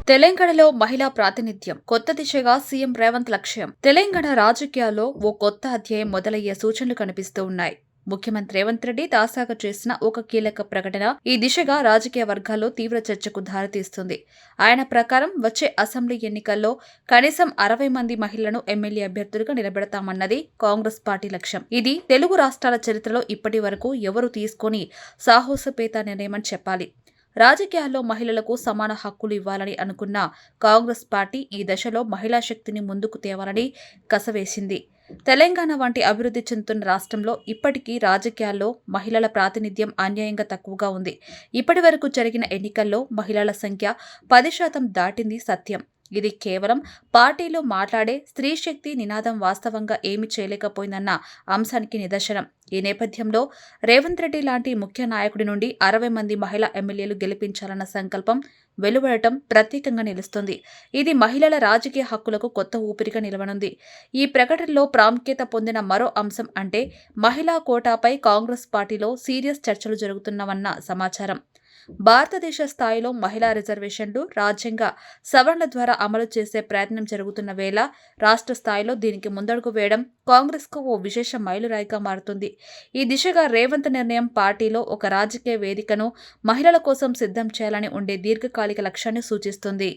తెలంగాణలో మహిళా ప్రాతినిధ్యం కొత్త దిశగా సీఎం రేవంత్ లక్ష్యం. తెలంగాణ రాజకీయాల్లో ఓ కొత్త అధ్యాయం మొదలయ్యే సూచనలు కనిపిస్తూ ఉన్నాయి. ముఖ్యమంత్రి రేవంత్ రెడ్డి తాజాగా చేసిన ఒక కీలక ప్రకటన ఈ దిశగా రాజకీయ వర్గాల్లో తీవ్ర చర్చకు దారితీస్తుంది. ఆయన ప్రకారం వచ్చే అసెంబ్లీ ఎన్నికల్లో కనీసం 60 మంది మహిళలను ఎమ్మెల్యే అభ్యర్థులుగా నిలబెడతామన్నది కాంగ్రెస్ పార్టీ లక్ష్యం. ఇది తెలుగు రాష్ట్రాల చరిత్రలో ఇప్పటి వరకు ఎవరూ తీసుకొని సాహసోపేత నిర్ణయమని చెప్పాలి. రాజకీయాల్లో మహిళలకు సమాన హక్కులు ఇవ్వాలని అనుకున్న కాంగ్రెస్ పార్టీ ఈ దశలో మహిళా శక్తిని ముందుకు తేవాలని కసవేసింది. తెలంగాణ వంటి అభివృద్ధి చెందుతున్న రాష్ట్రంలో ఇప్పటికీ రాజకీయాల్లో మహిళల ప్రాతినిధ్యం అన్యాయంగా తక్కువగా ఉంది. ఇప్పటి వరకు జరిగిన ఎన్నికల్లో మహిళల సంఖ్య 10% దాటింది సత్యం. ఇది కేవలం పార్టీలో మాట్లాడే స్త్రీ శక్తి నినాదం వాస్తవంగా ఏమీ చేయలేకపోయిందన్న అంశానికి నిదర్శనం. ఈ నేపథ్యంలో రేవంత్ రెడ్డి లాంటి ముఖ్య నాయకుడి నుండి 60 మంది మహిళా ఎమ్మెల్యేలు గెలిపించాలన్న సంకల్పం వెలువడటం ప్రత్యేకంగా నిలుస్తుంది. ఇది మహిళల రాజకీయ హక్కులకు కొత్త ఊపిరిగా నిలవనుంది. ఈ ప్రకటనలో ప్రాముఖ్యత పొందిన మరో అంశం అంటే మహిళా కోటాపై కాంగ్రెస్ పార్టీలో సీరియస్ చర్చలు జరుగుతున్నవన్న సమాచారం. భారతదేశ స్థాయిలో మహిళా రిజర్వేషన్లు రాజ్యాంగ సవరణల ద్వారా అమలు చేసే ప్రయత్నం జరుగుతున్న వేళ రాష్ట్ర స్థాయిలో దీనికి ముందడుగు వేయడం కాంగ్రెస్కు ఓ విశేష మైలురాయిగా మారుతుంది. ఈ దిశగా రేవంత్ నిర్ణయం పార్టీలో ఒక రాజకీయ వేదికను మహిళల కోసం సిద్ధం చేయాలని ఉండే దీర్ఘకాలిక లక్ష్యాన్ని సూచిస్తుంది.